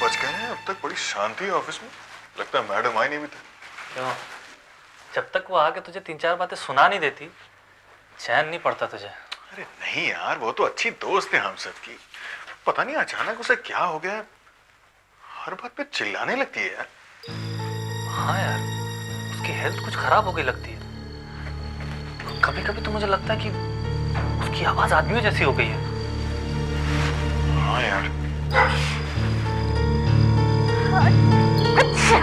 बज गए हैं, अब तक बड़ी शांति है ऑफिस में। लगता है मैडम आई नहीं भी थे। क्यों? जब तक वो आके तुझे 3-4 बातें सुना नहीं देती चैन नहीं पड़ता तुझे। अरे नहीं यार, वो तो अच्छी दोस्त है हम सबकी। पता नहीं अचानक उसे क्या हो गया, हर बात पे चिल्लाने लगती है यार। हाँ यार, उसकी हेल्थ कुछ खराब हो गई लगती है। कभी कभी तो मुझे लगता है कि उसकी आवाज आदमियों जैसी हो गई है। हाँ यार। अच्छा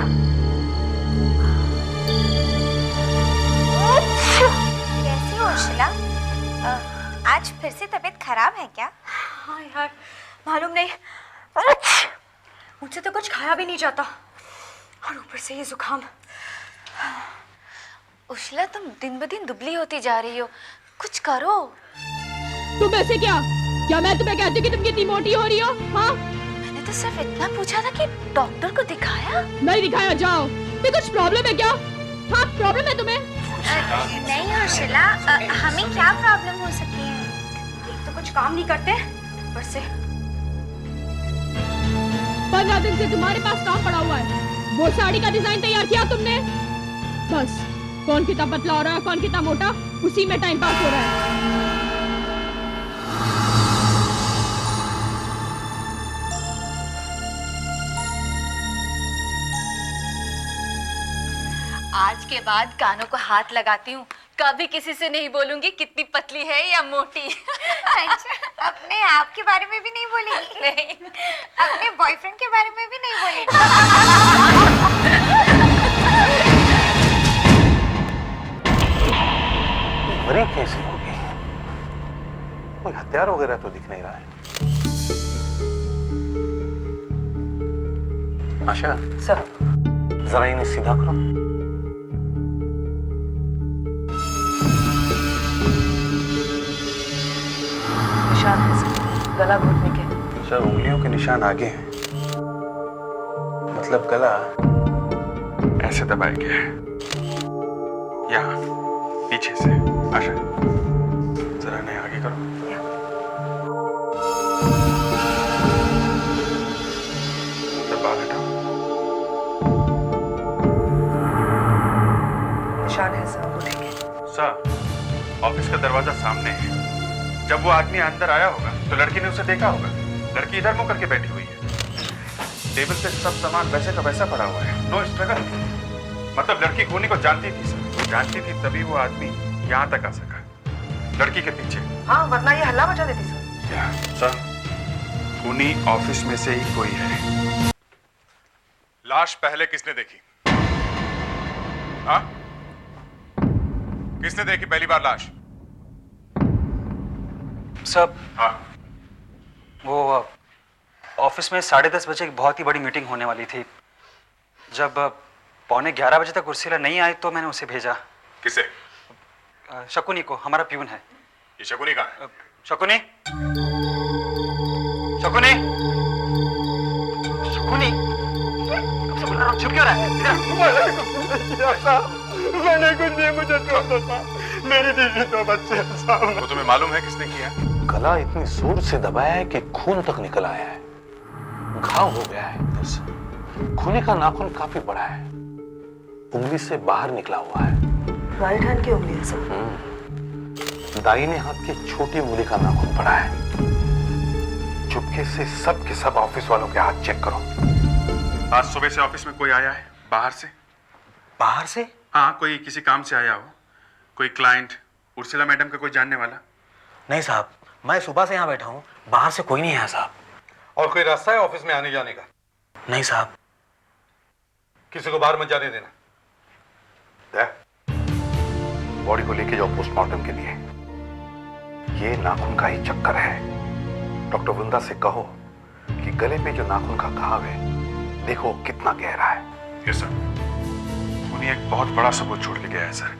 कैसी हो शिला? आज फिर से तबीयत खराब है क्या? हाँ यार, मालूम नहीं, मुझसे तो कुछ खाया भी नहीं जाता और ऊपर से ये जुकाम। उशला, तुम दिन ब दिन दुबली होती जा रही हो, कुछ करो। तुम ऐसे क्या मैं तुम्हें कहती हूँ कि तुम कितनी मोटी हो रही हो? हाँ, मैंने तो सिर्फ इतना पूछा था कि डॉक्टर को दिखाया? नहीं दिखाया, जाओ। तो कुछ प्रॉब्लम है क्या? हाँ, प्रॉब्लम है तुम्हें? नहीं हर्षिला, हमें क्या प्रॉब्लम हो सकती है? एक तो कुछ काम नहीं करते, ऊपर से 15 दिन से तुम्हारे पास काम पड़ा हुआ है। वो साड़ी का डिजाइन तैयार किया तुमने? बस कौन कितना पतला हो रहा है, कौन कितना मोटा, उसी में टाइम पास हो रहा है। आज के बाद कानों को हाथ लगाती हूँ, कभी किसी से नहीं बोलूंगी कितनी पतली है या मोटी। अच्छा, अपने आप के बारे में भी नहीं बोलेगी? नहीं। अपने बॉयफ्रेंड के बारे में भी नहीं बोलेगी? मरी कैसे होगी? कोई हथियार वगैरह तो दिख नहीं रहा है। आशा सर, जरा इन्हें सीधा करो। निशान है सर, गला घोटने के। सर, उंगलियों के निशान आगे हैं, मतलब गला ऐसे दबाया गया है, यहाँ पीछे से। आशा, जरा इन्हें आगे करो। सर, बाल हटाओ। निशान है सर, उठेंगे। सर, ऑफिस का दरवाजा सामने है। जब वो आदमी अंदर आया होगा तो लड़की ने उसे देखा होगा। लड़की इधर मुंह करके बैठी हुई है। टेबल पे सब सामान वैसे का वैसा पड़ा हुआ है। नो स्ट्रगल, मतलब लड़की खूनी को जानती थी सर, जानती थी तभी वो आदमी यहाँ तक आ सका, लड़की के पीछे। हाँ, वरना ये हल्ला मचा देती सर। सर, खूनी ऑफिस में से ही कोई है। लाश पहले किसने देखी? हाँ, किसने देखी पहली बार लाश? सब हाँ, वो ऑफिस में 10:30 बजे एक बहुत ही बड़ी मीटिंग होने वाली थी। जब 11:15 बजे तक उर्सिला नहीं आई तो मैंने उसे भेजा। किसे? शकुनी को, हमारा प्यून है। ये शकुनी कहाँ है? शकुनी, शकुनी, शकुनी, कब से बुला रहा हूँ, छुप क्यों रहा है? मैंने कुछ नहीं, मुझे छोड़ दो साहब, मेरी बीवी तो बच्चे हैं साहब। वो तुम्हें मालूम है किसने किया? गला इतनी जोर से दबाया है कि खून तक निकल आया है, घाव हो गया है अंदर से। खूनी का नाखून काफी बड़ा है, उंगली से बाहर निकला हुआ है। राइट हैंड की उंगली है सर। दाहिने हाथ की छोटी उंगली का नाखून पड़ा है। चुपके से सब के सब ऑफिस वालों के हाथ चेक करो। आज सुबह से ऑफिस में कोई आया है बाहर से? बाहर से? हाँ, कोई किसी काम से आया हो, कोई क्लाइंट, उर्सिला मैडम का कोई जानने वाला? नहीं साहब, मैं सुबह से यहाँ बैठा हूँ, बाहर से कोई नहीं है साहब। और कोई रास्ता है ऑफिस में आने जाने का? नहीं साहब। किसी को बाहर मत जाने देना। बॉडी को लेके जाओ पोस्टमार्टम के लिए। ये नाखून का ही चक्कर है। डॉक्टर वृंदा से कहो कि गले पे जो नाखून का घाव है, देखो कितना गहरा है। Yes sir. उन्हें एक बहुत बड़ा सबूत छोड़ के गया है सर।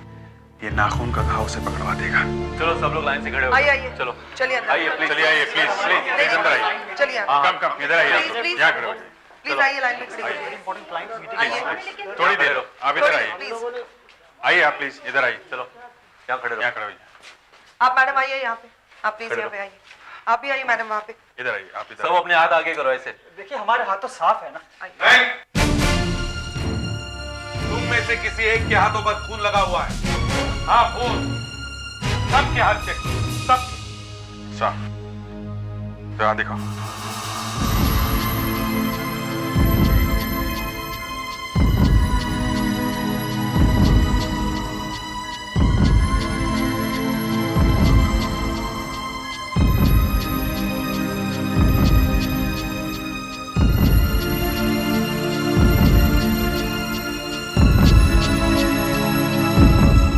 ये नाखून का घाव से पकड़वा देगा। चलो सब लोग लाइन से खड़े हो। आइए, चलो चलिए अंदर। आइए प्लीज, चलिए आइए प्लीज, प्लीज अंदर आइए। चलिए कम इधर आइए, यहाँ खड़े हो। प्लीज आइए, लाइन में खड़े होइए। थोड़ी देर आप इधर आइए। प्लीज आइए आप प्लीज इधर आइए। चलो यहाँ खड़े रहो। यहाँ खड़े होइए। आप मैडम आइए यहाँ पे, आप प्लीज यहाँ पे आइए। आप भी आइए मैडम वहाँ पे। इधर आइए, आप इधर सब अपने हाथ आगे करो ऐसे। देखिए हमारे हाथ तो साफ है ना। नहीं, तुम में से किसी एक के हाथों पर खून लगा हुआ है। हाँ, खून। सबके हाथ चेक करो, सबके। साहब जरा दिखाओ।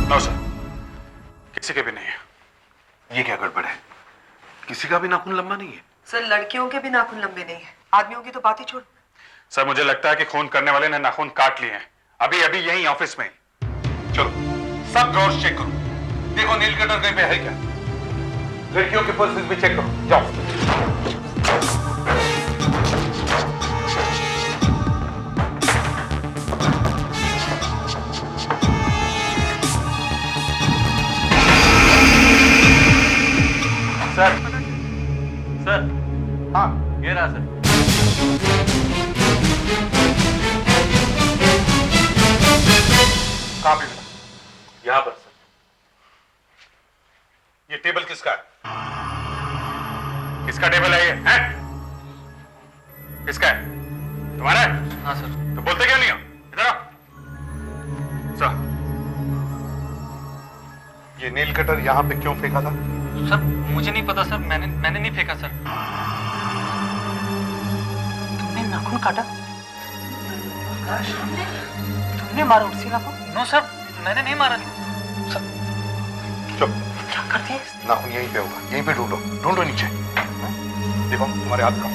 नो सर, किसी के भी नहीं है। ये क्या गड़बड़ है? किसी का भी नाखून लंबा नहीं है। सर लड़कियों के भी नाखून लंबे नहीं है, आदमियों की तो बात ही छोड़। सर मुझे लगता है कि खून करने वाले ने नाखून काट लिए हैं, अभी अभी यहीं ऑफिस में। चलो, सब ड्रॉर्स चेक करो। देखो नील कटर कहीं पे है क्या? लड़कियों के पर्सेस भी चेक करो, जाओ। सर, सर, हाँ, ये रहा सर। कहाँ पे मिला? यहाँ पर सर। ये टेबल किसका है? किसका टेबल है ये? हैं? किसका है? तुम्हारा है? हाँ सर। तो बोलते क्यों नहीं हो? इधर आओ। सर, ये नील कटर यहाँ पे क्यों फेंका था? सर मुझे नहीं पता सर, मैंने नहीं फेंका सर। तुमने नाखून काटा? तुमने मारा उर्सिला को? नो सर, मैंने नहीं मारा। चुप। क्या करते हैं? नाखून यहीं पे होगा, यहीं पे ढूंढो, ढूंढो नीचे। देखो तुम्हारे हाथ का।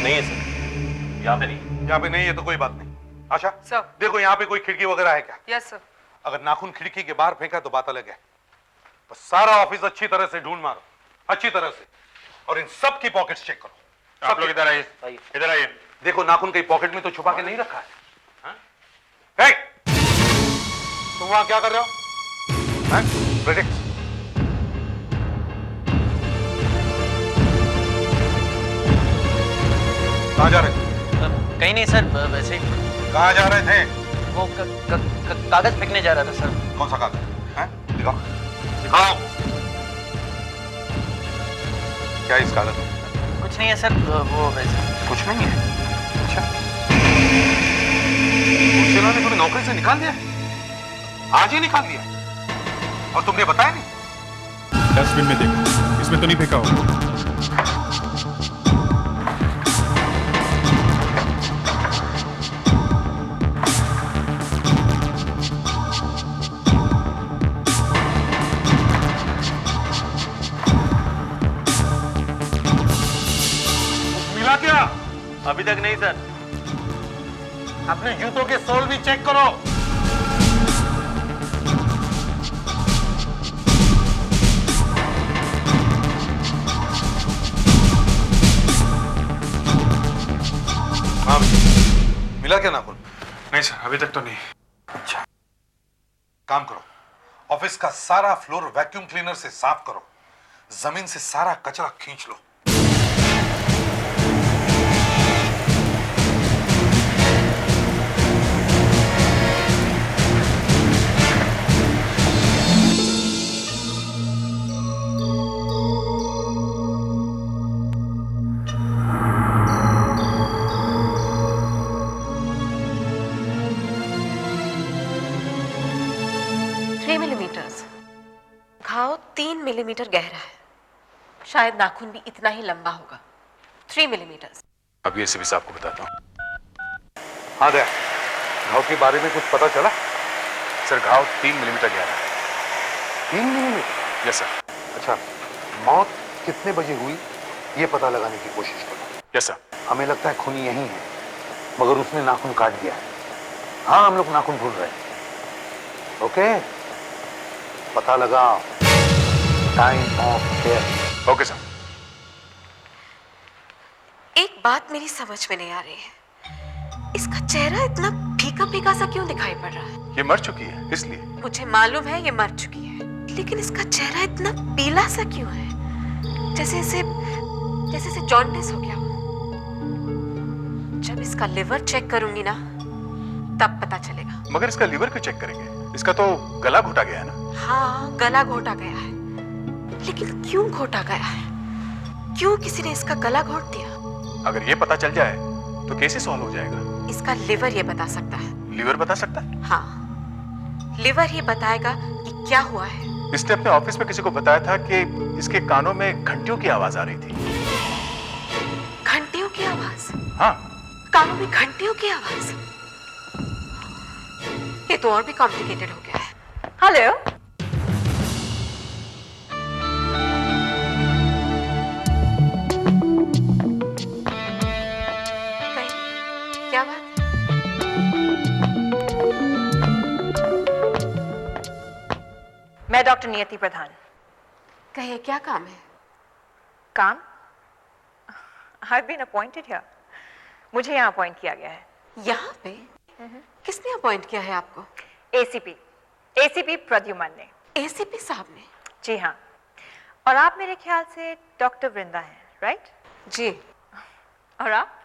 नहीं है सर, यहाँ पे नहीं। यहाँ पे नहीं है तो कोई बात नहीं। आशा, सर। देखो यहाँ पे कोई खिड़की वगैरह है क्या? Yes sir. अगर नाखून खिड़की के बाहर फेंका तो बात अलग है। बस सारा ऑफिस अच्छी तरह से ढूंढ मारो, अच्छी तरह से, और इन सब की पॉकेट्स चेक करो। आप लोग इधर आइए, इधर आइए। देखो नाखून कहीं पॉकेट में तो छुपा के नहीं रखा है। हाँ? हे! तुम वहां क्या कर रहे हो? हाँ? प्रेडिक्ट। कहां जा रहे थे? कहीं नहीं सर, वैसे ही कहां जा रहे थे? वो कागज फेंकने जा रहा था सर। कौन सा कागज? हैं? दिखाओ, दिखाओ। क्या इस कागज में? कुछ नहीं है सर, वो वैसे कुछ नहीं है। अच्छा, उर्सिला ने तुम्हें नौकरी से निकाल दिया? आज ही निकाल दिया? और तुमने बताया नहीं? डस्टबिन में देखो, इसमें तो नहीं फेंका होगा। मिला क्या? अभी तक नहीं सर। अपने जूतों के सोल भी चेक करो। हाँ, मिला क्या नाखून? नहीं सर, अभी तक तो नहीं। अच्छा, काम करो, ऑफिस का सारा फ्लोर वैक्यूम क्लीनर से साफ करो, जमीन से सारा कचरा खींच लो। घाव 3 मिलीमीटर गहरा है, शायद नाखून भी इतना ही लंबा होगा, 3 मिलीमीटर। अब ये सभी साहब को बताता हूँ। हाँ दया, घाव के बारे में कुछ पता चला? सर घाव 3 मिलीमीटर गहरा है। 3 मिलीमीटर? Yes sir. अच्छा, मौत कितने बजे हुई ये पता लगाने की कोशिश करो। Yes sir. हमें लगता है खूनी यही है, मगर उसने नाखून काट दिया है। हाँ, हम लोग नाखून ढूंढ रहे हैं। ओके, पता लगा। Time of death. Okay sir. एक बात मेरी समझ में नहीं आ रही है, इसका चेहरा इतना फीका फीका सा क्यों दिखाई पड़ रहा है? ये मर चुकी है इसलिए। मुझे मालूम है ये मर चुकी है, लेकिन इसका चेहरा इतना पीला सा क्यों है? जैसे इसे जॉन्डिस हो गया हो। जब इसका लिवर चेक करूंगी ना तब पता चलेगा। मगर इसका लीवर क्यों चेक करेंगे? इसका तो गला घोटा गया है ना? हाँ, गला घोटा गया है, लेकिन क्यों घोटा गया है? क्यों किसी ने इसका गला घोट दिया? अगर ये पता चल जाए तो केस ही सॉल्व हो जाएगा। इसका लिवर ये बता सकता है। लीवर बता सकता है? हाँ, लिवर ये बताएगा कि क्या हुआ है। इसने अपने ऑफिस में किसी को बताया था कि इसके कानों में घंटियों की आवाज आ रही थी। घंटियों की आवाज? हाँ, कानों में घंटियों की आवाज? ये तो और भी कॉम्प्लिकेटेड हो गया है। हेलो, क्या बात है? मैं डॉक्टर नियति प्रधान। कहिए, क्या काम है? काम? I've been appointed here. मुझे यहाँ अपॉइंट किया गया है। यहाँ पे? किसने अपॉइंट किया है आपको? एसीपी प्रद्युमन ने। एसीपी साहब ने? जी हाँ। और आप मेरे ख्याल से डॉक्टर वृंदा हैं, राइट? जी। और आप?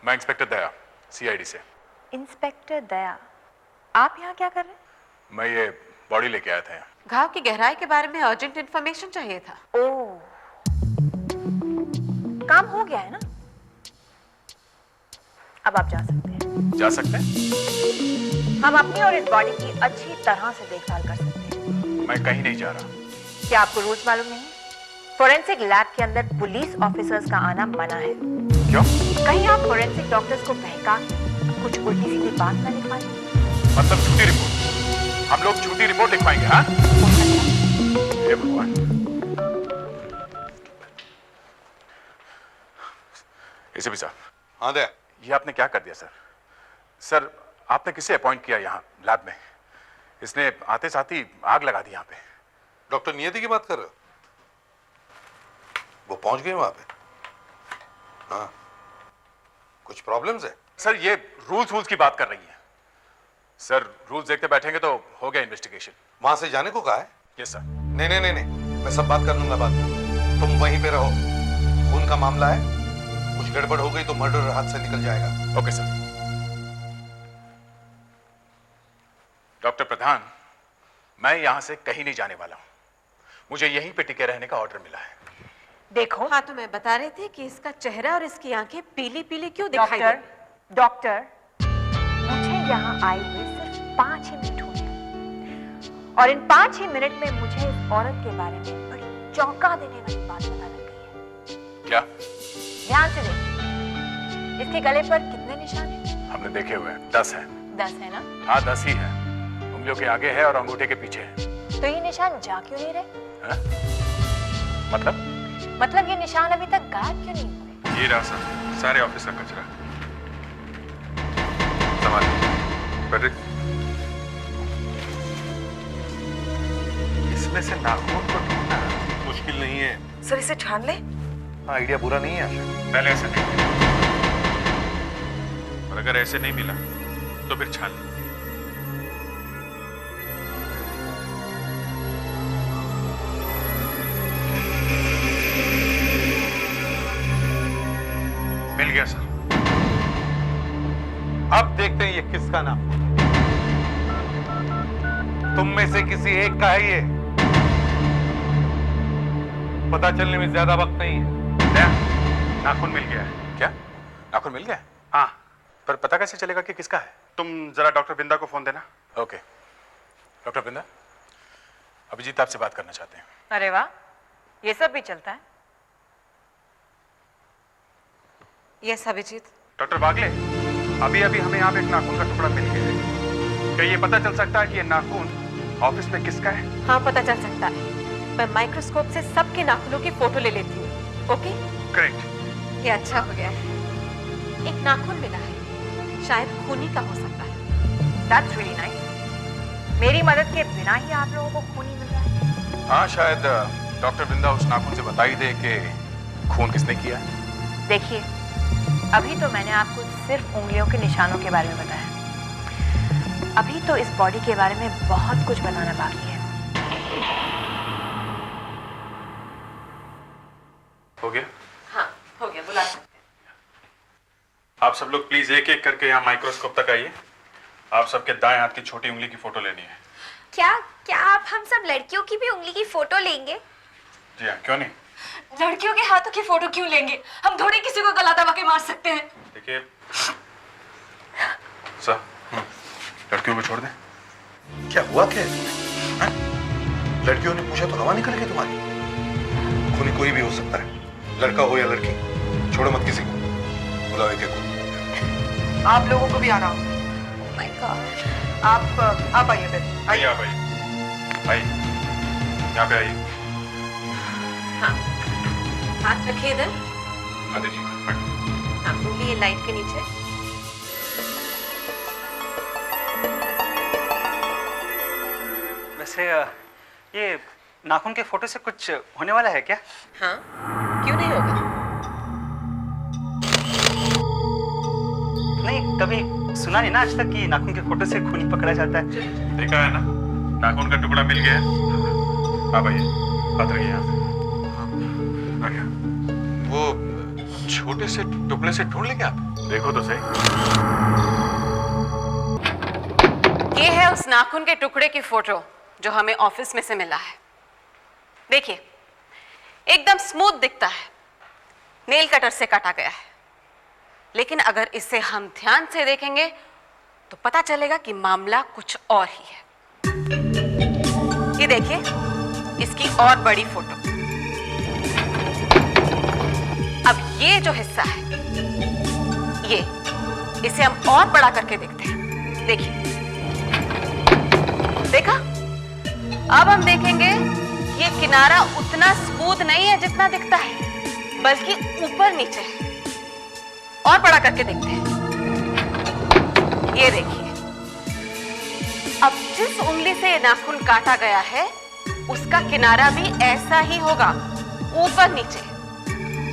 मैं इंस्पेक्टर दया, सीआईडी से। इंस्पेक्टर दया, आप यहाँ क्या कर रहे हैं? मैं ये बॉडी लेके आया था यहाँ। घाव की गहराई के बारे में अर्जेंट इंफॉर्मेशन चाहिए था। ओह, काम हो गया है ना? अब आप जा सकते हैं। जा सकते हैं? हम अपनी और इस बॉडी की अच्छी तरह से देखभाल कर सकते हैं। मैं कहीं नहीं जा रहा। क्या आपको रूल्स मालूम नहीं? फोरेंसिक लैब के अंदर पुलिस ऑफिसर्स का आना मना है। क्यों? कहीं आप फोरेंसिक डॉक्टर्स को बहका कुछ उल्टी सीधी बात ना लिखवा लें। मतलब झूठी रिपोर्ट? हम लोग झूठी रिपोर्ट लिखवाएंगे? हाँ? हे भगवान। एसीपी साहब। हाँ दया। ये आपने क्या कर दिया सर? सर, आपने किसे अपॉइंट किया यहाँ लैब में? इसने आते साथ ही आग लगा दी यहाँ पे। डॉक्टर नियति की बात कर रहे हो? वो पहुंच गए वहां पे? हाँ, कुछ प्रॉब्लम्स है? सर, ये रूल्स की बात कर रही है। सर, रूल्स देखते बैठेंगे तो हो गया इन्वेस्टिगेशन। वहां से जाने को कहा है? Yes sir. नहीं, मैं सब बात कर लूंगा बाद में। तुम वहीं पे रहो। खून का मामला है, कुछ गड़बड़ हो गई तो मर्डर हाथ से निकल जाएगा। Okay sir. डॉक्टर प्रधान, मैं यहां से कहीं नहीं जाने वाला हूं। मुझे यहीं पे टिके रहने का ऑर्डर मिला है। देखो, हाँ, तो मैं बता रहे थे कि इसका चेहरा और इसकी आंखें पीली पीली क्यों दिखाई दे? डॉक्टर, मुझे यहाँ आए हुए सिर्फ 5 ही मिनट हुए और इन 5 ही मिनट में मुझे इस औरत के बारे में बड़ी चौंका देने वाली बात पता लग गई है। क्या? ध्यान से देखिए, इसके गले पर कितने निशान हैं? हमने देखे हुए हैं। 10 हैं। 10 है ना? हाँ, 10 ही है। उंगलियों के आगे है और अंगूठे के पीछे है। तो ये निशान जा क्यों नहीं रहे? मतलब ये निशान अभी तक गायब क्यों नहीं हुए? ये रहा सर, सारे ऑफिस का कचरा। संभाल पैट्रिक। इसमें से नाखून को ढूंढना मुश्किल नहीं है। सर, इसे छान ले। आइडिया बुरा नहीं है आशा। पहले ऐसे नहीं, और अगर ऐसे नहीं मिला तो फिर छान ले। मिल गया सर। अब देखते हैं ये किसका नाम। तुम में से किसी एक का है ये। पता चलने में ज्यादा वक्त नहीं है। नाखून मिल गया है। क्या? नाखून मिल गया है? हाँ, पर पता कैसे चलेगा कि किसका है? तुम जरा डॉक्टर बिंदा को फोन देना। ओके। डॉक्टर बिंदा, अभिजीत आपसे बात करना चाहते हैं। अरे वाह, ये सब भी चलता है। यस अभिजीत। डॉक्टर बागले, अभी हमें यहाँ पे एक नाखून का टुकड़ा मिल गया है। क्या ये पता चल सकता है कि ये नाखून ऑफिस में किसका है? हाँ, पता चल सकता है। मैं माइक्रोस्कोप से सबके नाखूनों की फोटो ले लेती हूँ। ओके? करेक्ट। ये अच्छा हो गया है। एक नाखून मिला है, शायद खूनी का हो सकता है। That's really nice. मेरी मदद के बिना ही आप लोगों को खूनी मिल रहा है। हाँ, शायद डॉक्टर बिंदा उस नाखून से बता ही दे कि खून किसने किया है। देखिए, अभी तो मैंने आपको सिर्फ उंगलियों के निशानों के बारे में बताया। अभी तो इस बॉडी के बारे में बहुत कुछ बताना बाकी है। हो गया? हाँ हो गया, बुला सकते हैं। आप सब लोग प्लीज एक एक करके यहाँ माइक्रोस्कोप तक आइए। आप सबके दाएं हाथ की छोटी उंगली की फोटो लेनी है। क्या क्या आप हम सब लड़कियों की भी उंगली की फोटो लेंगे? जी हाँ, क्यों नहीं? लड़कियों के हाथों की फोटो क्यों लेंगे? हम थोड़ी किसी को गला दबा के मार सकते हैं। देखिए सर, लड़कियों को छोड़ दें। क्या हुआ क्या है तुम्हें? हाँ? लड़कियों ने पूछा तो हवा निकल गई तुम्हारी। खूनी कोई भी हो सकता है, लड़का हो या लड़की। छोड़ो मत किसी को, बुलाओ एक को। आप लोगों को भी आना होगा। Oh my God. आप आइए फिर, आइए आप आइए, आइए यहाँ पे आइए। हाँ हाथ रखिए इधर। आदि जी हाँ उंगली ये लाइट के नीचे। वैसे ये नाखून के फोटो से कुछ होने वाला है क्या? हाँ क्यों नहीं होगा? नहीं, कभी सुना नहीं ना आज तक कि नाखून के फोटो से खून पकड़ा जाता है। देखा है ना, नाखून का टुकड़ा मिल गया है। आप आइए, हाथ रखिए यहाँ पे। वो छोटे से टुकड़े से ढूंढ लेंगे आप? देखो तो सही। ये है उस नाखून के टुकड़े की फोटो जो हमें ऑफिस में से मिला है। देखिए एकदम स्मूथ दिखता है, नेल कटर से काटा गया है। लेकिन अगर इसे हम ध्यान से देखेंगे तो पता चलेगा कि मामला कुछ और ही है। ये देखिए इसकी और बड़ी फोटो। अब ये जो हिस्सा है ये, इसे हम और बड़ा करके देखते हैं। देखिए, देखा? अब हम देखेंगे ये किनारा उतना स्मूथ नहीं है जितना दिखता है, बल्कि ऊपर नीचे है। और बड़ा करके देखते हैं। ये देखिए, अब जिस उंगली से नाखून काटा गया है उसका किनारा भी ऐसा ही होगा, ऊपर नीचे।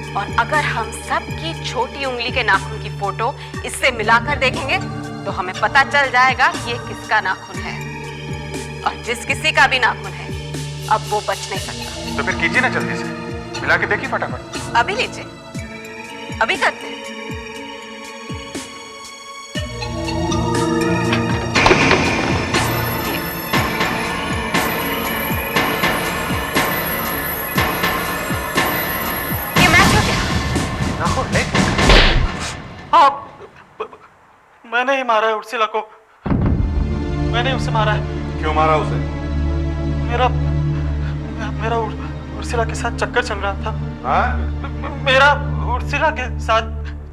और अगर हम सब की छोटी उंगली के नाखून की फोटो इससे मिलाकर देखेंगे तो हमें पता चल जाएगा ये किसका नाखून है। और जिस किसी का भी नाखून है अब वो बच नहीं सकता। तो फिर कीजिए ना जल्दी से, मिला के देखिए फटाफट। अभी लीजिए, अभी करते हैं। ये मैच हो गया। नाखून है? हाँ, मैंने ही मारा है उर्सिला को। मैंने उसे मारा है। क्यों मारा उसे? मेरा उर्सिला के साथ चक्कर चल रहा था। हाँ? मेरा उर्सिला के साथ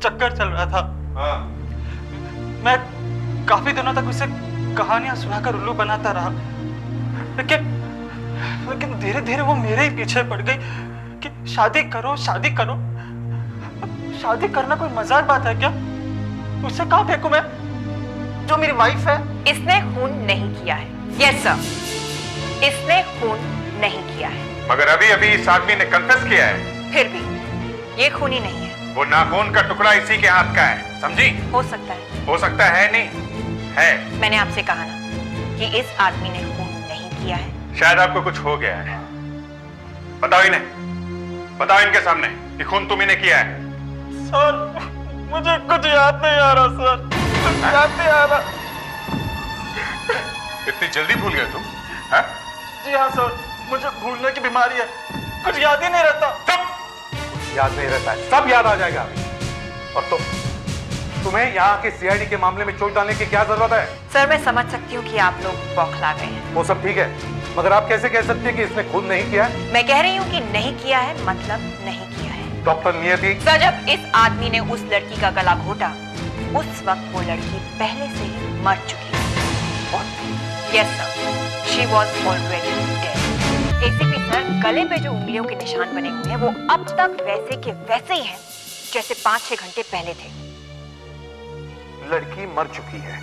चक्कर चल रहा था। हाँ। मैं काफी दिनों तक उसे कहानियां सुनाकर उल्लू बनाता रहा, लेकिन धीरे धीरे वो मेरे ही पीछे पड़ गई कि शादी करो, शादी करो। शादी करना कोई मजाक बात है क्या? उससे कहाँ फेंकूं मैं, जो मेरी वाइफ है? इसने खून नहीं किया है। यस सर, इसने खून नहीं किया है। मगर अभी अभी इस आदमी ने कन्फेस किया है। फिर भी ये खूनी नहीं है। वो नाखून का टुकड़ा इसी के हाथ का है, समझी? हो सकता है। हो सकता है नहीं है। मैंने आपसे कहा ना कि इस आदमी ने खून नहीं किया है। शायद आपको कुछ हो गया है। बताओ इन्हें, बताओ इनके सामने कि खून तुम इन्हें किया है। सर मुझे कुछ याद नहीं आ रहा सर, कुछ याद नहीं आ रहा। इतनी जल्दी भूल गए तुम? हाँ? जी हाँ सर, मुझे भूलने की बीमारी है, कुछ याद ही नहीं रहता। याद नहीं रहता है, सब याद आ जाएगा। और तुम्हें यहाँ के सीआईडी के मामले में चोट डालने की क्या जरूरत है? सर मैं समझ सकती हूँ कि आप लोग बौखला गए हैं। वो सब ठीक है, मगर आप कैसे कह सकते हैं कि इसने खून नहीं किया? मैं कह रही हूँ कि नहीं किया है मतलब नहीं किया है। डॉक्टर नियति, सर जब इस आदमी ने उस लड़की का गला घोटा उस वक्त वो लड़की पहले से ही मर चुकी थी। Yes sir, she was already dead. ACP sir, गले पे जो उंगलियों के निशान बने हुए हैं वो अब तक वैसे के वैसे ही हैं जैसे 5-6 घंटे पहले थे। लड़की मर चुकी है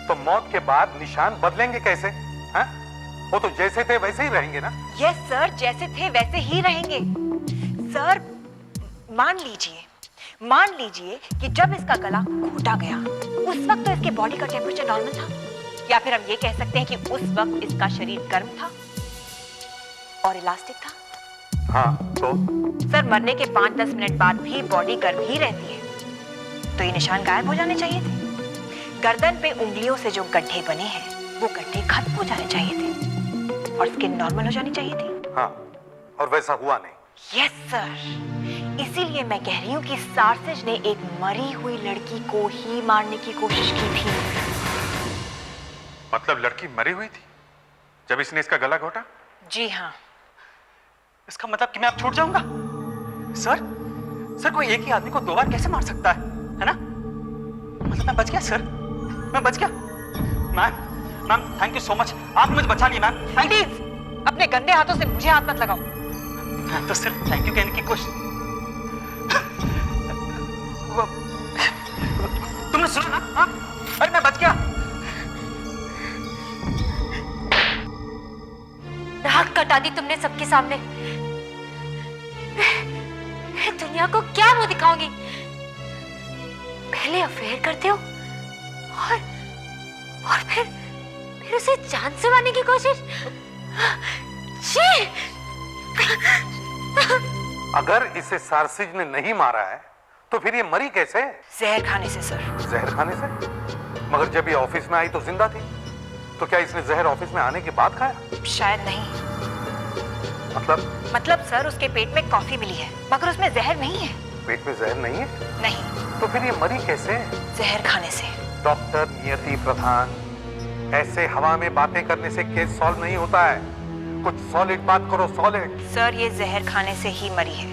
तो मौत के बाद निशान बदलेंगे कैसे? हाँ? वो तो जैसे थे वैसे ही रहेंगे ना? यस सर, जैसे थे वैसे ही रहेंगे। सर मान लीजिए कि जब इसका गला घोटा गया उस वक्त तो इसके बॉडी का टेम्परेचर नॉर्मल था, या फिर हम ये कह सकते हैं कि उस वक्त इसका शरीर गर्म था और इलास्टिक था। हाँ तो सर मरने के 5-10 मिनट बाद भी बॉडी गर्म ही रहती है, तो ये निशान गायब हो जाने चाहिए थे। गर्दन पे उंगलियों से जो गड्ढे बने हैं वो गड्ढे खत्म हो जाने चाहिए थे और स्किन नॉर्मल हो जानी चाहिए थी। हाँ, और वैसा हुआ नहीं। यस सर, इसीलिए मैं कह रही हूँ कि सार्सिज ने एक मरी हुई लड़की को ही मारने की कोशिश की थी। मतलब लड़की मरी हुई थी जब इसने इसका गला घोटा? जी हाँ। इसका मतलब कि मैं अब छूट जाऊंगा? सर कोई एक ही आदमी को 2 बार कैसे मार सकता है ना? मतलब मैं बच गया सर, मैं बच गया। Ma'am thank you so much, आप मुझे बचा लिए मैम। प्लीज अपने गंदे हाथों से मुझे हाथ मत लगाओ। मैं तो सिर्फ थैंक यू कहने की कोशिश। तुमने सुना ना? हाँ? अरे मैं बच गया। नाक कटा दी तुमने सबके सामने। मैं दुनिया को क्या मुंह दिखाऊंगी? पहले अफेयर करते हो और फिर उसे जान से मारने की कोशिश। छी! अगर इसे सार्सिज ने नहीं मारा है तो फिर ये मरी कैसे? जहर खाने से सर। जहर खाने से? मगर जब ये ऑफिस में आई तो जिंदा थी, तो क्या इसने जहर ऑफिस में आने के बाद खाया? शायद नहीं। मतलब सर उसके पेट में कॉफी मिली है मगर उसमें जहर नहीं है। पेट में जहर नहीं है? नहीं। तो फिर ये मरी कैसे? जहर खाने से। डॉक्टर नियति प्रधान, ऐसे हवा में बातें करने से केस सॉल्व नहीं होता है। कुछ सॉलिड बात करो, सॉलिड। सर ये जहर खाने से ही मरी है।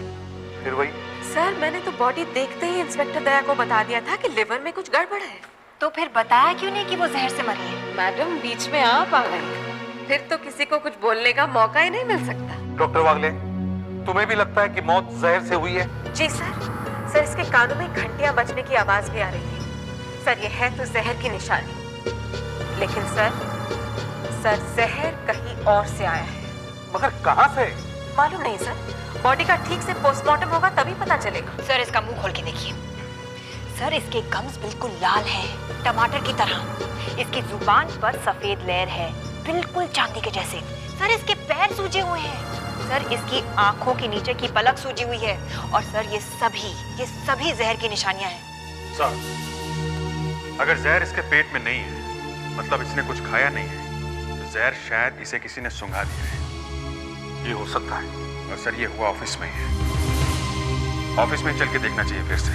फिर वही। सर मैंने तो बॉडी देखते ही इंस्पेक्टर दया को बता दिया था कि लिवर में कुछ गड़बड़ है। तो फिर बताया क्यों नहीं कि वो जहर से मरी है? मैडम बीच में आप आ गई, फिर तो किसी को कुछ बोलने का मौका ही नहीं मिल सकता। डॉक्टर वागले, तुम्हें भी लगता है कि मौत जहर से हुई है? जी सर इसके कानों में घंटियां बजने की आवाज भी आ रही थी। सर ये है तो जहर की निशानी, लेकिन सर जहर कहीं और से आया है। मगर कहाँ से? मालूम नहीं सर, बॉडी का ठीक से पोस्टमार्टम होगा तभी पता चलेगा। सर इसका मुंह खोल के देखिए। सर इसके गम्स बिल्कुल लाल हैं, टमाटर की तरह। इसकी जुबान पर सफेद लेयर है, बिल्कुल चांदी के जैसे। सर इसके पैर सूजे हुए हैं। सर इसकी आंखों के नीचे की पलक सूजी हुई है। और सर ये सभी जहर की निशानियां हैं। सर अगर जहर इसके पेट में नहीं है, मतलब इसने कुछ खाया नहीं है, तो जहर शायद इसे किसी ने सुंघा दिया है। ये हो सकता है। और सर ये हुआ ऑफिस में ही है। ऑफिस में चल के देखना चाहिए फिर से।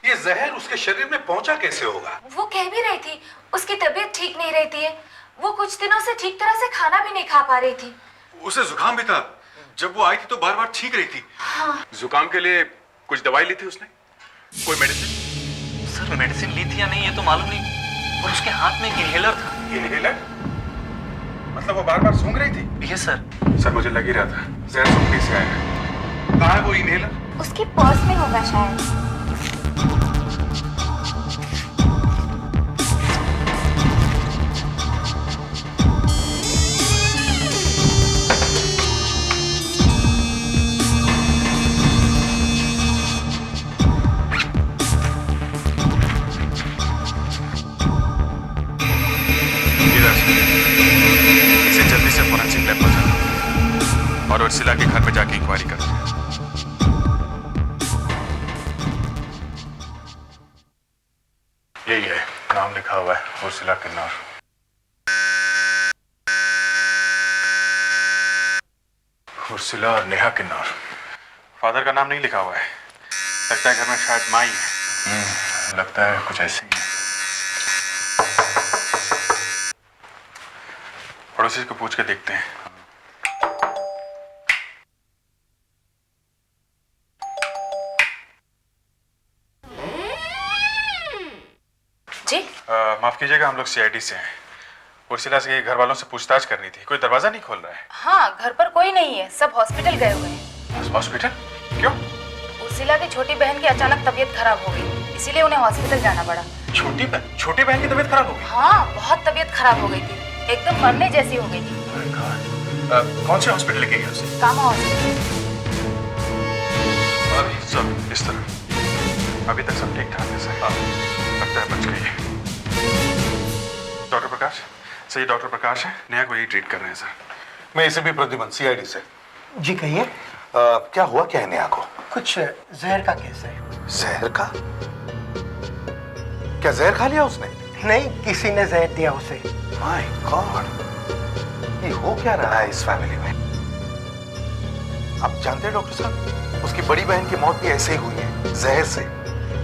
ये जहर उसके शरीर में पहुंचा कैसे होगा? वो कह भी रही थी उसकी तबीयत ठीक नहीं रहती है। वो कुछ दिनों से ठीक तरह से खाना भी नहीं खा पा रही थी। उसे जुकाम भी था। जब वो आई थी तो बार बार छींक रही थी। हाँ। जुकाम के लिए कुछ दवाई ली थी उसने? कोई मेडिसिन? सर मेडिसिन ली थी या नहीं ये तो मालूम नहीं, और उसके हाथ में एक इनहेलर था। इनहेलर? मतलब वो बार बार सूंघ रही थी? Yes sir. सर मुझे लग ही रहा था जहर सूंघने से आया है। कहाँ है वो इनहेलर? उसकी पर्स में होगा शायद। इसे जल्दी से फोरेंसिक लैब पर जाना और उर्सिला के घर में जाके इंक्वायरी करना। यही है, नाम लिखा हुआ है उर्सिला किन्नौर। उर्सिला और नेहा किन्नौर। फादर का नाम नहीं लिखा हुआ है। लगता है घर में शायद माँ ही है। लगता है कुछ ऐसे ही है। पड़ोसी को पूछ के देखते हैं। जी माफ कीजिएगा, हम लोग सीआईडी से हैं। उर्सिला से घर वालों से पूछताछ करनी थी। कोई दरवाजा नहीं खोल रहा है। हाँ, घर पर कोई नहीं है, सब हॉस्पिटल गए हुए हैं। हॉस्पिटल? क्यों? उर्सिला की छोटी बहन की अचानक तबीयत खराब हो गई, इसीलिए उन्हें हॉस्पिटल जाना पड़ा। छोटी बहन की तबीयत खराब हो गई? हाँ, बहुत तबीयत खराब हो गई थी, एकदम मरने जैसी हो गई थी। कौन से हॉस्पिटल लेके गए उसे? कामा हॉस्पिटल। सब इस तरह अभी तक सब ठीक ठाक है सर। लगता है बच गई है। डॉक्टर प्रकाश सर, ये डॉक्टर प्रकाश है, नेहा को यही ट्रीट कर रहे हैं सर। मैं इसे भी प्रद्युमन सीआईडी से। जी कहिए। क्या हुआ क्या है नेहा को? कुछ जहर का केस है। जहर का? क्या जहर खा लिया उसने? नहीं, किसी ने जहर दिया उसे। माय गॉड, ये हो क्या रहा है इस फैमिली में? आप जानते हैं डॉक्टर साहब, उसकी बड़ी बहन की मौत भी ऐसे ही हुई है, जहर से।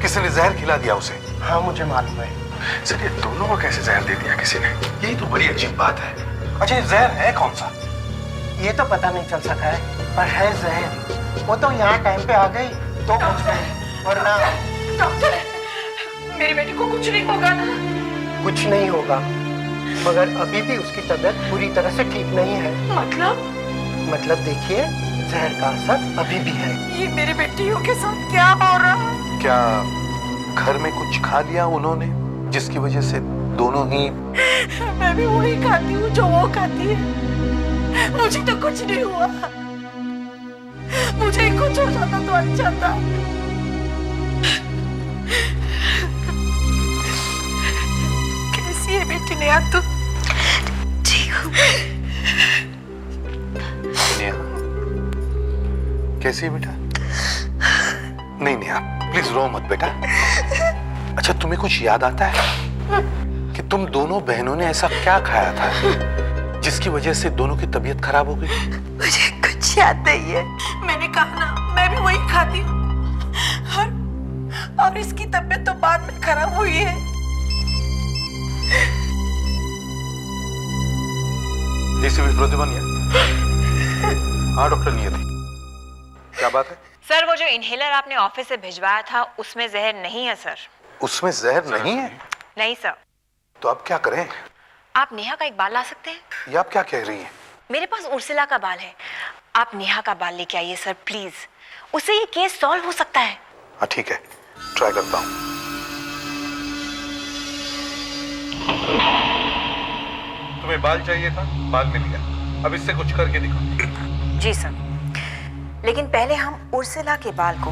किसी ने जहर खिला दिया उसे। हाँ मुझे मालूम है। सर ये दोनों को कैसे जहर दे दिया किसी ने? यही तो बड़ी अजीब बात है। अच्छा ये जहर है कौन सा? ये तो पता नहीं चल सका है, पर है जहर। वो तो यहाँ टाइम पे आ गई तो बच गए, वरना। डॉक्टर, मेरी बेटी को कुछ नहीं होगा ना? कुछ नहीं होगा, मगर अभी भी उसकी तबीयत पूरी तरह से ठीक नहीं है। मतलब देखिए, जहर का असर अभी भी है। ये मेरी बेटियों के साथ क्या हो रहा है? क्या घर में कुछ खा लिया उन्होंने जिसकी वजह से दोनों ही? मैं भी वही खाती हूँ जो वो खाती है। मुझे तो कुछ नहीं हुआ। मुझे कुछ हो जाता तो अच्छा था। कैसी है बेटी नेहा तू? ठीक हूँ। नेहा कैसी है बेटा? नहीं नेहा प्लीज रो मत बेटा। अच्छा तुम्हें कुछ याद आता है कि तुम दोनों बहनों ने ऐसा क्या खाया था जिसकी वजह से दोनों की तबीयत खराब हो गई? मुझे कुछ याद नहीं है। मैंने कहा ना, मैं भी वही खाती हूँ। और इसकी तबीयत तो बाद में खराब हुई है। डीसीपी प्रद्युमन। हाँ डॉक्टर नियति, क्या बात है? सर वो जो इनहेलर आपने ऑफिस से भिजवाया था उसमें जहर नहीं है सर। उसमें जहर नहीं है? नहीं सर। तो अब क्या करें? आप नेहा का एक बाल ला सकते हैं? ये आप क्या कह रही हैं? मेरे पास उर्सिला का बाल है, आप नेहा का बाल लेके आइए सर प्लीज। उससे ये केस सॉल्व हो सकता है। हाँ ठीक है, ट्राई करता हूँ। तुम्हें बाल चाहिए था, बाल मिल गया। अब इससे कुछ करके दिखाओ। जी सर, लेकिन पहले हम उर्सिला के बाल को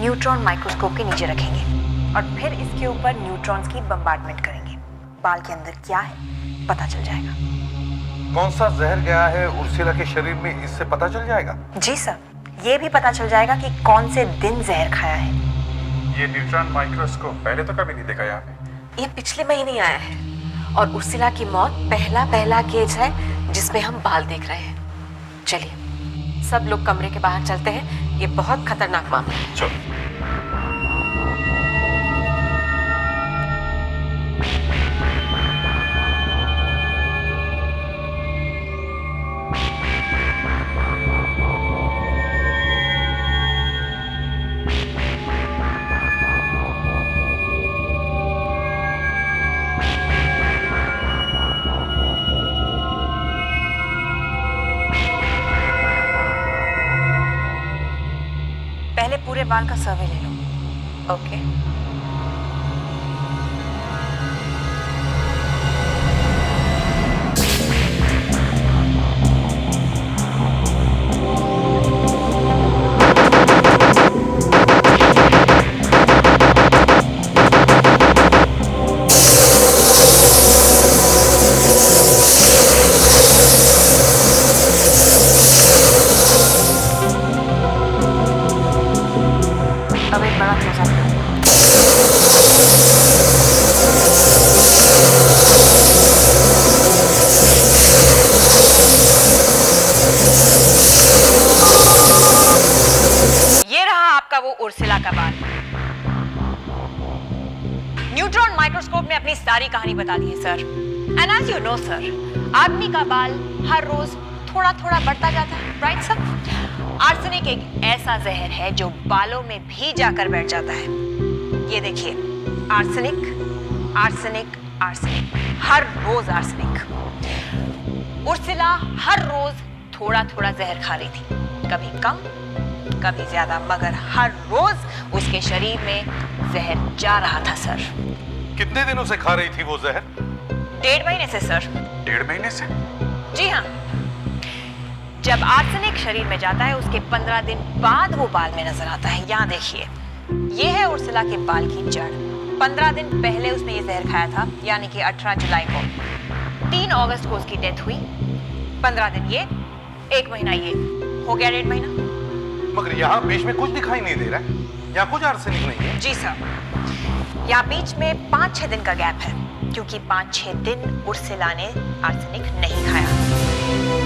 न्यूट्रॉन माइक्रोस्कोप के नीचे रखेंगे और फिर इसके ऊपर न्यूट्रॉन्स की बम्बार्डमेंट करेंगे। बाल के अंदर क्या है पता चल जाएगा। कौन सा जहर गया है उर्सिला के शरीर में, इससे पता चल जाएगा? जी सर, ये भी पता चल जाएगा कि कौन से दिन जहर खाया है। ये न्यूट्रॉन माइक्रोस्कोप पहले तो कभी नहीं देखा यहाँ पे। ये पिछले महीने आया है और उर्सिला की मौत पहला केस है जिसमें हम बाल देख रहे हैं। चलिए सब लोग कमरे के बाहर चलते हैं, ये बहुत खतरनाक मामला है। चलो। पहले पूरे बाल का सर्वे ले लो। ओके। अब एक बड़ा क्लोजअप लो। ये रहा आपका वो उर्सिला का बाल। न्यूट्रॉन माइक्रोस्कोप ने अपनी सारी कहानी बता दी है sir. And as you know sir, आदमी का बाल हर रोज थोड़ा थोड़ा बढ़ता जाता है, राइट सर? आर्सेनिक एक ऐसा जहर है जो बालों में भी जाकर बैठ जाता है। ये देखिए, आर्सेनिक आर्सेनिक आर्सेनिक, हर रोज आर्सेनिक। उर्सिला हर रोज थोड़ा थोड़ा जहर खा रही थी, कभी कम कभी ज्यादा, मगर हर रोज उसके शरीर में जहर जा रहा था सर। कितने दिनों से खा रही थी वो जहर? 1.5 महीने से सर। 1.5 महीने से? जी हाँ। जब आर्सेनिक शरीर में जाता है उसके 15 दिन बाद वो बाल में नजर आता है। यहाँ देखिए, ये है उर्सिला के बाल की जड़। 15 दिन पहले उसने ये जहर खाया था, यानी कि 18 जुलाई को। 3 अगस्त को उसकी डेथ हुई। 15 दिन ये, 1 महीना ये, हो गया 1.5 महीना। मगर यहाँ बीच में कुछ दिखाई नहीं दे रहा है, यहाँ कुछ आर्सेनिक नहीं है। जी सर, यहाँ बीच में 5-6 दिन का गैप है, क्योंकि 5-6 दिन उर्सिला ने आर्सेनिक नहीं खाया।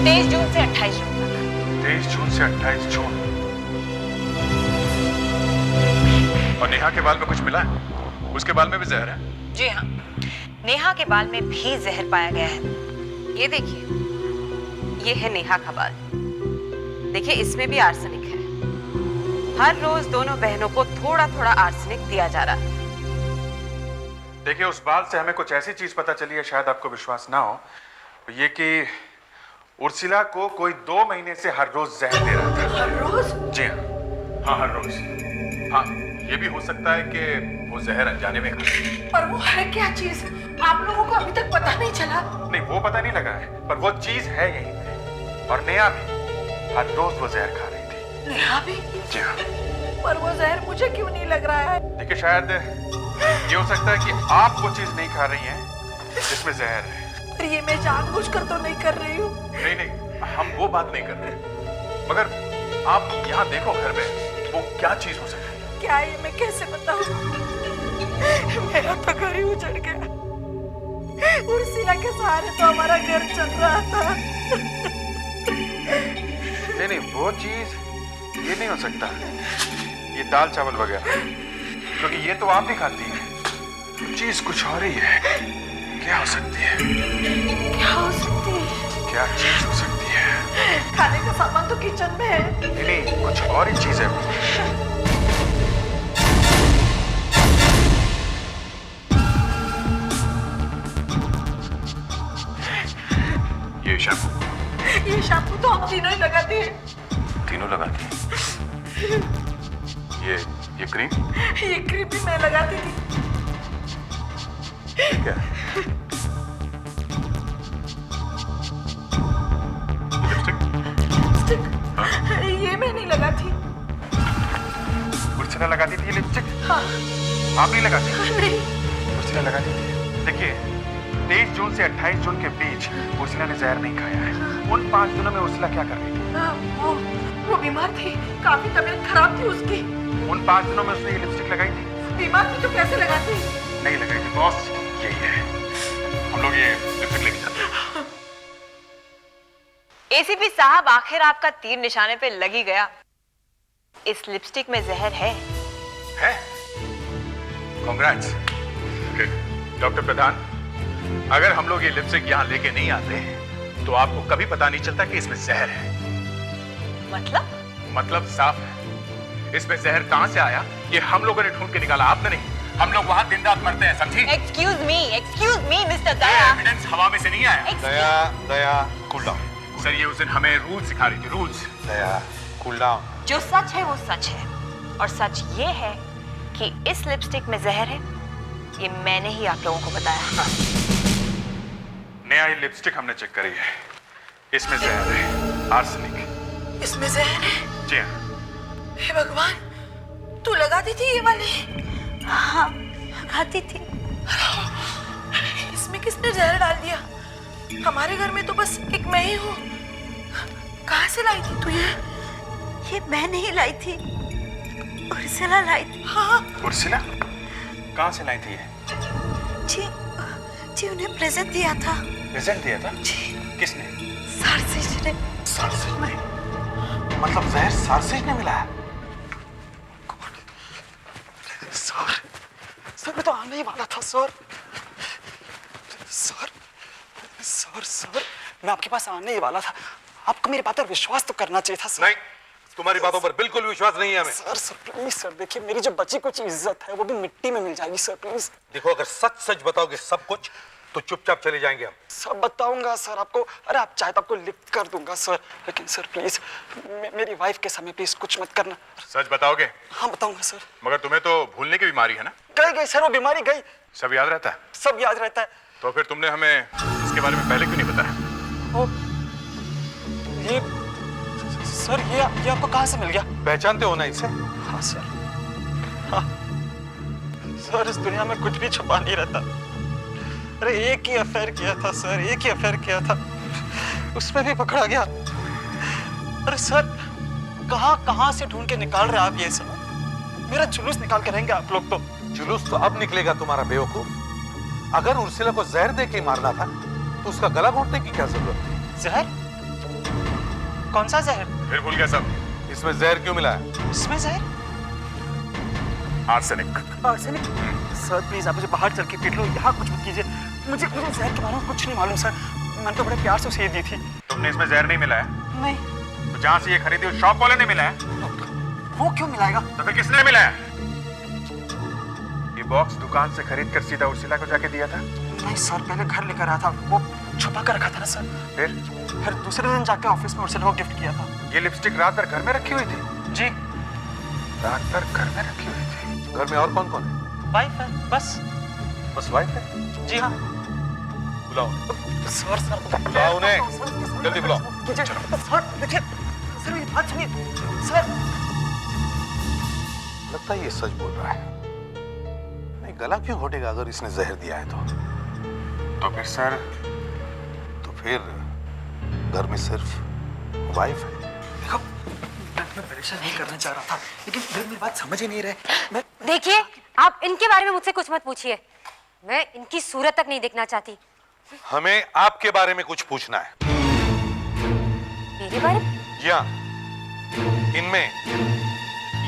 23 जून से 28 जून तक। 23 जून से 28 जून। और नेहा के बाल में कुछ मिला है? उसके बाल में भी जहर है? जी हाँ, नेहा के बाल में भी जहर पाया गया है। ये देखिए, ये है नेहा का बाल। देखिए इसमें भी आर्सेनिक है। हर रोज दोनों बहनों को थोड़ा थोड़ा आर्सेनिक दिया जा रहा है। देखिए उस बाल से हमें कुछ ऐसी चीज पता चली है, शायद आपको विश्वास ना हो, ये कि उर्सिला को कोई 2 महीने से हर रोज जहर दे रहा था। हर रोज? जी हाँ, हाँ हर रोज। हाँ, ये भी हो सकता है कि वो जहर अनजाने में खा। पर वो है क्या चीज? आप लोगों को अभी तक पता नहीं चला? नहीं, वो पता नहीं लगा है, पर वो चीज है यहीं पे। और नेहा भी हर रोज वो जहर खा रही थी। नेहा भी? जी हाँ। पर वो जहर मुझे क्यों नहीं लग रहा है? देखिए शायद ये हो सकता है कि आप वो चीज नहीं खा रही हैं जिसमें जहर है। पर ये मैं जानबूझकर तो नहीं कर रही हूँ। नहीं नहीं, हम वो बात नहीं कर रहे, मगर आप यहाँ देखो घर में वो क्या चीज हो सकती है। क्या ये मैं कैसे बताऊँ? मेरा तो घर ही उजड़ गया। उर्सिला के सहारे तो हमारा घर चल रहा था। नहीं नहीं, वो चीज ये नहीं हो सकता, ये दाल चावल वगैरह, क्योंकि ये तो आप ही खाती हैं। चीज कुछ और ही है। क्या हो सकती है? क्या हो सकती है? क्या चीज हो सकती है? खाने का सामान तो किचन में है। नहीं, कुछ और ही चीज है। ये शैम्पू। ये शैम्पू तो हम तीनों ही लगाते हैं। तीनों लगाती हैं? ये क्रीम? ये क्रीम भी मैं लगाती थी। क्या? लिपस्टिक? हाँ? ये मैं नहीं लगाती। उर्सिला लगाती थी ये लिपस्टिक? हाँ। आप नहीं लगाती? नहीं। उर्सिला लगाती थी। देखिए 23 जून से 28 जून के बीच उर्सिला ने जहर नहीं खाया है। उन 5 दिनों में उर्सिला क्या कर रही थी? वो बीमार थी, काफी तबीयत खराब थी उसकी। उन 5 दिनों में उसने ये लिपस्टिक लगाई थी? बीमार थी तो कैसे लगाती? नहीं लगाई थी बॉस, यही है। हम लोग ये लिपस्टिक लेके चलते हैं। एसीपी साहब, आखिर आपका तीर निशाने पे लग ही गया। इस लिपस्टिक में जहर है। कांग्रेट्स। डॉक्टर प्रधान, अगर हम लोग ये लिपस्टिक यहाँ लेके नहीं आते तो आपको कभी पता नहीं चलता कि इसमें जहर है। मतलब साफ है, इसमें जहर कहां से आया ये हम लोगों ने ढूंढ के निकाला, आपने नहीं। हम लोग वहां दिन रात मरते हैं, समझी? एक्सक्यूज मी मिस्टर दया। एविडेंस हवा में से नहीं आया। दया कूल डाउन। सर ये उस दिन हमें रूल सिखा रही थी, रूल्स। दया कूल डाउन। जो सच है वो सच है, और सच ये है कि इस लिपस्टिक में जहर है। ये मैंने ही आप लोगों को बताया। नया ये लिपस्टिक हमने चेक करी है, इसमें जहर है, आर्सेनिक। इसमें जहर है? जी हाँ। हे भगवान, तू लगाती थी ये वाली? हाँ, लगाती थी। इसमें किसने जहर डाल दिया? हमारे घर में तो बस एक मैं ही हूँ। कहाँ से लाई थी तू ये मैं नहीं लाई थी, उर्सिला लाई थी। हाँ। उर्सिला कहाँ से लाई थी ये? जी उन्हें प्रेजेंट दिया था। प्रेजेंट दिया था? जी। किसने? सारसिज ने। सारसिज ने? मतलब जहर सारसिज ने मिला है? सर मैं तो आने ही वाला था सर। मैं आपके पास आने ही वाला था। आपको मेरी बात पर विश्वास तो करना चाहिए था सर। नहीं, तुम्हारी बातों पर बिल्कुल विश्वास नहीं है हमें। सर प्लीज सर, देखिए मेरी जो बची कुछ इज्जत है वो भी मिट्टी में मिल जाएगी सर, प्लीज। देखो, अगर सच बताओगे सब कुछ तो चुपचाप चले जाएंगे हम। सब बताऊंगा सर आपको। अरे आप चाहे तो आपको लिख कर दूंगा सर, लेकिन सर प्लीज मेरी वाइफ के समय प्लीज कुछ मत करना। सच बताओगे? हाँ बताऊंगा सर। मगर तुम्हें तो भूलने की बीमारी है ना? गई सर, वो बीमारी गई। सब याद रहता है? सब याद रहता है। तो फिर तुमने हमें इसके बारे में पहले क्यों नहीं बताया? ये सर ये आपको कहाँ से मिल गया? पहचानते हो ना इसे? हाँ सर। हाँ सर, इस दुनिया में कुछ भी छुपा नहीं रहता। अरे एक ही अफेयर किया था सर, एक ही अफेयर किया था। उसमें भी पकड़ा गया। अरे सर, कहां कहां से ढूंढ के निकाल रहे आप ये सब? मेरा जुलूस निकाल के रहेंगे आप लोग तो। जुलूस तो अब निकलेगा तुम्हारा बेवकूफ। अगर उर्सिला को जहर दे के मारना था तो उसका गला घोंटने की क्या जरूरत थी? जहर? कौन सा जहर? फिर भूल गया सब। इसमें जहर क्यों मिला है? इसमें जहर? आर्सेनिक। आर्सेनिक? सर प्लीज आप मुझे बाहर चल के पीट लो, यहाँ कुछ मत कीजिए। मुझे जहर के बारे में कुछ नहीं मालूम सर। मैंने तो बड़े प्यार से उसे ये दी थी। तुमने इसमें जहर नहीं मिला है? नहीं। तो जहाँ से ये खरीदी उस शॉप वाले ने मिला है? वो क्यों मिलाएगा? तो फिर किसने मिलाया? ये बॉक्स दुकान से खरीद कर सीधा उर्सिला को जाके दिया था? नहीं सर, पहले घर लेकर आया था, वो छुपा कर रखा था ना सर। फिर दूसरे दिन जाके ऑफिस में उर्सिला को गिफ्ट किया था। ये लिपस्टिक रात भर घर में रखी हुई थी? जी। रात भर घर में रखी हुई थी? घर में और कौन कौन है? वाइफ है बस। बस वाइफ है? जी हाँ। बुलाओ सर बुलाओ उन्हें, जल्दी बुलाओ। सर देखिए, सर मेरी बात सुनिए। सर लगता है ये सच बोल रहा है। नहीं, गला क्यों घोटेगा अगर इसने जहर दिया है तो फिर सर? तो फिर घर में सिर्फ वाइफ है। देखो, मैं परेशान नहीं करना चाह रहा था, लेकिन फिर मेरी बात समझ ही नहीं रहे। देखिए, आप इनके बारे में मुझसे कुछ मत पूछिए। मैं इनकी सूरत तक नहीं देखना चाहती। हमें आपके बारे में कुछ पूछना है। मेरे बारे में? जी हाँ, इनमें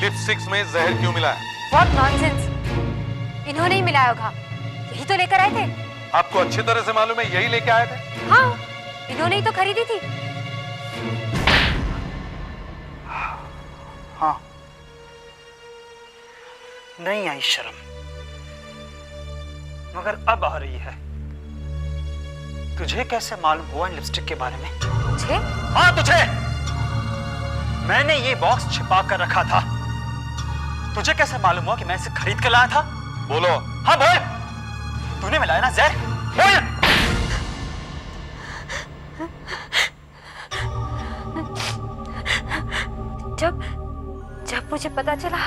लिपस्टिक्स में जहर क्यों मिला है? What nonsense! इन्होंने ही मिलाया होगा, यही तो लेकर आए थे। आपको अच्छी तरह से मालूम है यही लेके आए थे? हाँ, इन्होंने ही तो खरीदी थी। हाँ, नहीं आई शर्म, मगर अब आ रही है। तुझे कैसे मालूम हुआ इन लिपस्टिक के बारे में? मुझे? हाँ तुझे। मैंने ये बॉक्स छिपा कर रखा था। तुझे कैसे मालूम हुआ कि मैं इसे खरीद कर लाया था? बोलो। हाँ बोल। तूने मिलाया ना जहर? बोल। जब मुझे पता चला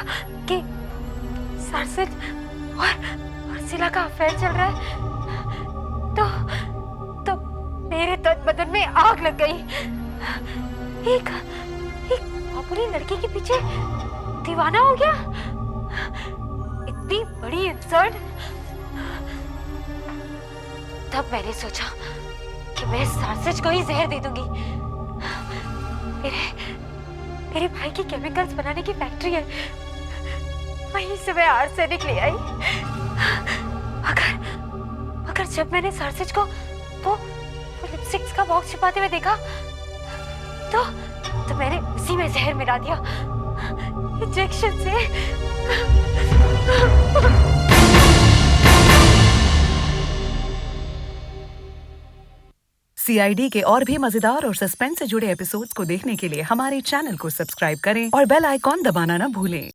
कि सरसिज और सिला का अफेयर चल रहा है, तो मेरे तन बदन में आग लग गई। एक मामूली लड़की के पीछे दीवाना हो गया। इतनी बड़ी इंसल्ट। तब मैंने सोचा कि मैं सरसिज को ही जहर दे दूंगी। मेरे भाई की केमिकल्स बनाने की फैक्ट्री है, वहीं से मैं आर्सेनिक ले आई। अगर जब मैंने सरसिज को वो लिपस्टिक्स का बॉक्स छिपाते हुए देखा, तो मैंने उसी में जहर मिला दिया, इंजेक्शन से। CID के और भी मजेदार और सस्पेंस से जुड़े एपिसोड्स को देखने के लिए हमारे चैनल को सब्सक्राइब करें और बेल आइकॉन दबाना ना भूलें।